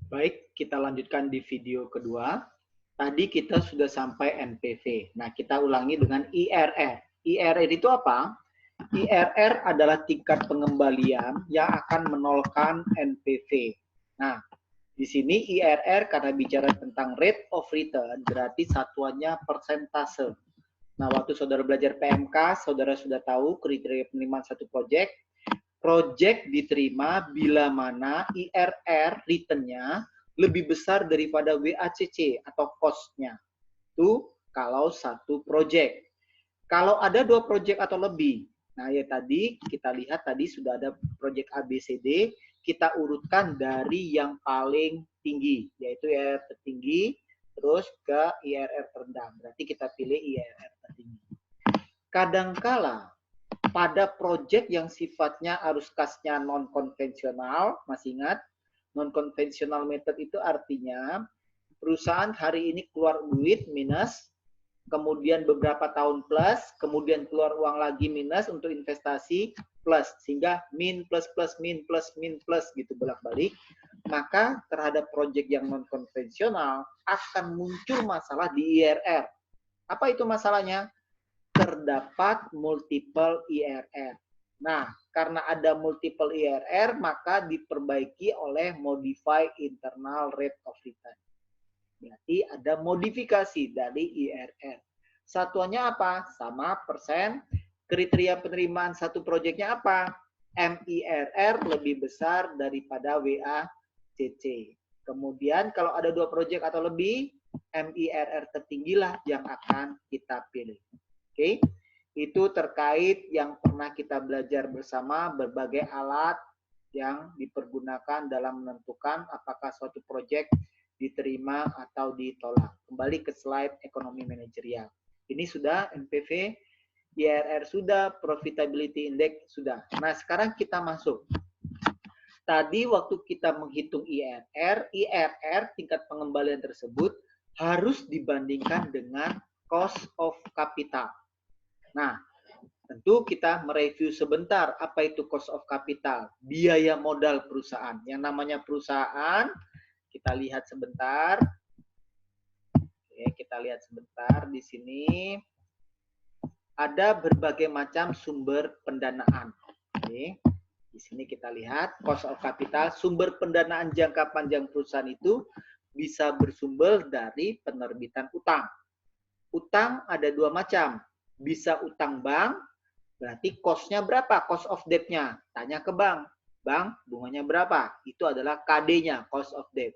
Baik, kita lanjutkan di video kedua. Tadi kita sudah sampai NPV. Nah, kita ulangi dengan IRR. IRR itu apa? IRR adalah tingkat pengembalian yang akan menolkan NPV. Nah, di sini IRR karena bicara tentang rate of return, berarti satuannya persentase. Nah, waktu saudara belajar PMK, saudara sudah tahu kriteria penerimaan satu proyek. Proyek diterima bila mana IRR return-nya lebih besar daripada WACC atau cost-nya. Itu kalau satu proyek. Kalau ada dua proyek atau lebih, nah ya tadi kita lihat tadi sudah ada proyek ABCD, kita urutkan dari yang paling tinggi, yaitu IRR tertinggi, terus ke IRR terendah. Berarti kita pilih IRR tertinggi. Kadangkala pada proyek yang sifatnya arus kasnya non-konvensional, masih ingat? Non-konvensional method itu artinya perusahaan hari ini keluar duit minus, kemudian beberapa tahun plus, kemudian keluar uang lagi minus untuk investasi plus, sehingga min plus plus min plus min plus gitu bolak-balik. Maka terhadap proyek yang non konvensional akan muncul masalah di IRR. Apa itu masalahnya? Terdapat multiple IRR. Nah, karena ada multiple IRR, maka diperbaiki oleh modify internal rate of return. Berarti ada modifikasi dari IRR. Satuannya apa? Sama persen. Kriteria penerimaan satu proyeknya apa? MIRR lebih besar daripada WACC. Kemudian kalau ada dua proyek atau lebih, MIRR tertinggilah yang akan kita pilih. Oke, itu terkait yang pernah kita belajar bersama berbagai alat yang dipergunakan dalam menentukan apakah suatu proyek diterima atau ditolak. Kembali ke slide ekonomi manajerial. Ini sudah NPV, IRR sudah, profitability index sudah. Nah, sekarang kita masuk. Tadi waktu kita menghitung IRR tingkat pengembalian tersebut harus dibandingkan dengan cost of capital. Nah, tentu kita mereview sebentar apa itu cost of capital, biaya modal perusahaan. Yang namanya perusahaan, kita lihat sebentar. Oke, kita lihat sebentar di sini. Ada berbagai macam sumber pendanaan. Oke, di sini kita lihat cost of capital, sumber pendanaan jangka panjang perusahaan itu bisa bersumber dari penerbitan utang. Utang ada dua macam, bisa utang bank, berarti cost-nya berapa? Cost of debt-nya. Tanya ke bank. Bank, bunganya berapa? Itu adalah KD-nya, cost of debt.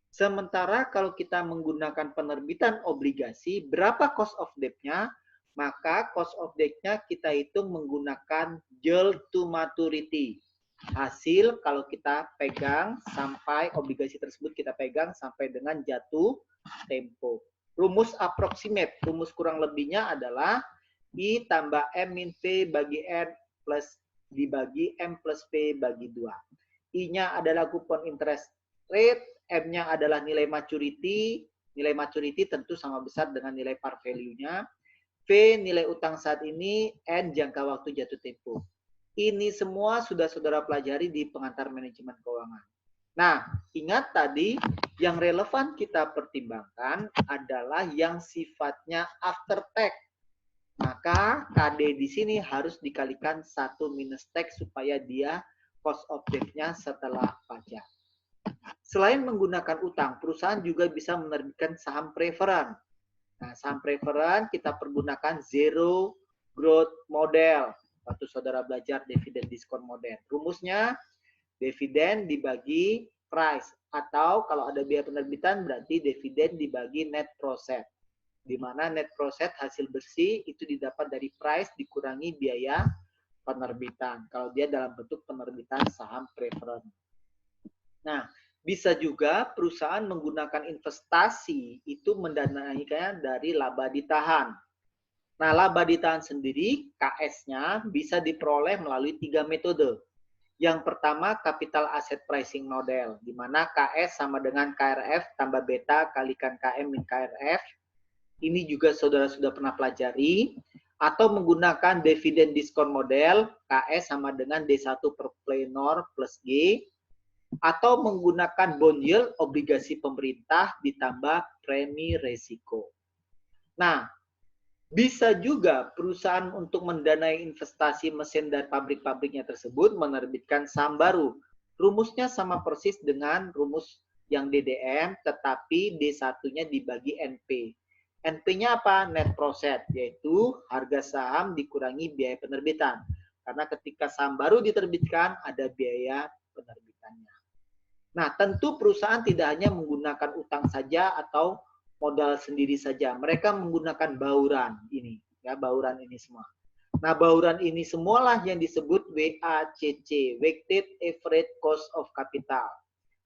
Sementara kalau kita menggunakan penerbitan obligasi, berapa cost of debt-nya? Maka cost of debt-nya kita hitung menggunakan yield to maturity. Hasil kalau kita pegang sampai obligasi tersebut kita pegang sampai dengan jatuh tempo. Rumus approximate, rumus kurang lebihnya adalah I tambah M min P bagi N plus dibagi M plus P bagi 2. I-nya adalah coupon interest rate, M-nya adalah nilai maturity. Nilai maturity tentu sama besar dengan nilai par value-nya. V nilai utang saat ini, N jangka waktu jatuh tempo. Ini semua sudah saudara pelajari di pengantar manajemen keuangan. Nah, ingat tadi yang relevan kita pertimbangkan adalah yang sifatnya after tax. Maka KD di sini harus dikalikan 1 minus tax supaya dia cost of debt-nya setelah pajak. Selain menggunakan utang, perusahaan juga bisa menerbitkan saham preferen. Nah, saham preferen kita pergunakan zero growth model. Waktu saudara belajar dividen diskon model. Rumusnya dividen dibagi price, atau kalau ada biaya penerbitan berarti dividen dibagi net profit, di mana net profit hasil bersih itu didapat dari price dikurangi biaya penerbitan kalau dia dalam bentuk penerbitan saham preferen. Nah, bisa juga perusahaan menggunakan investasi itu mendanainya dari laba ditahan. Nah, laba ditahan sendiri KS-nya bisa diperoleh melalui 3 metode. Yang pertama, capital asset pricing model, di mana KS sama dengan KRF tambah beta kalikan KM min KRF. Ini juga saudara sudah pernah pelajari. Atau menggunakan dividen diskon model, KS sama dengan D1 per plenor plus G. atau menggunakan bond yield, obligasi pemerintah ditambah premi resiko. Nah, bisa juga perusahaan untuk mendanai investasi mesin dan pabrik-pabriknya tersebut menerbitkan saham baru. Rumusnya sama persis dengan rumus yang DDM, tetapi D1-nya dibagi NP. NP-nya apa? Net profit, yaitu harga saham dikurangi biaya penerbitan. Karena ketika saham baru diterbitkan, ada biaya penerbitannya. Nah, tentu perusahaan tidak hanya menggunakan utang saja atau modal sendiri saja. Mereka menggunakan bauran ini, ya, bauran ini semua. Nah, bauran ini semualah yang disebut WACC, Weighted Average Cost of Capital.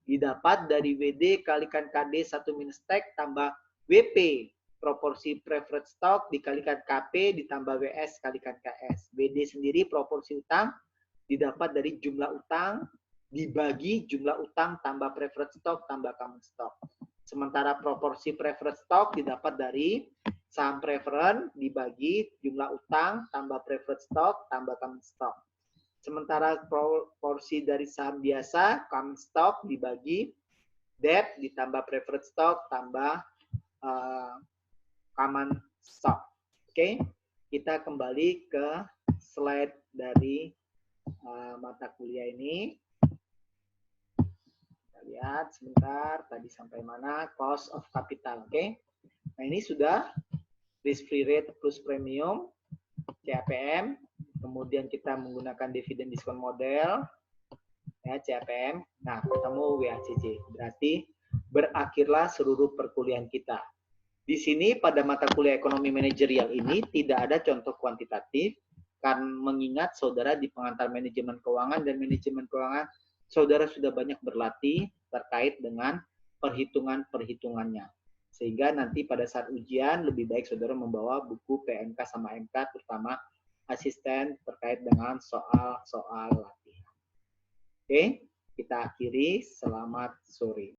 Didapat dari WD kalikan KD 1 minus TAC tambah WP, proporsi preferred stock dikalikan KP ditambah WS kalikan KS. WD sendiri proporsi utang didapat dari jumlah utang dibagi jumlah utang tambah preferred stock tambah common stock. Sementara proporsi preferred stock didapat dari saham preferred dibagi jumlah utang tambah preferred stock tambah common stock. Sementara proporsi dari saham biasa, common stock dibagi debt ditambah preferred stock tambah common stock. Oke, kita kembali ke slide dari mata kuliah ini. Kita lihat sebentar, tadi sampai mana? Cost of capital, oke. Nah, ini sudah risk free rate plus premium, CAPM. Kemudian kita menggunakan dividen diskon model, ya, CAPM. Nah, ketemu WACC. Berarti berakhirlah seluruh perkuliahan kita. Di sini pada mata kuliah ekonomi manajerial ini tidak ada contoh kuantitatif, kan mengingat saudara di pengantar manajemen keuangan dan manajemen keuangan, saudara sudah banyak berlatih terkait dengan perhitungan-perhitungannya. Sehingga nanti pada saat ujian lebih baik saudara membawa buku PMK sama MK, terutama asisten terkait dengan soal-soal latihan. Oke, kita akhiri. Selamat sore.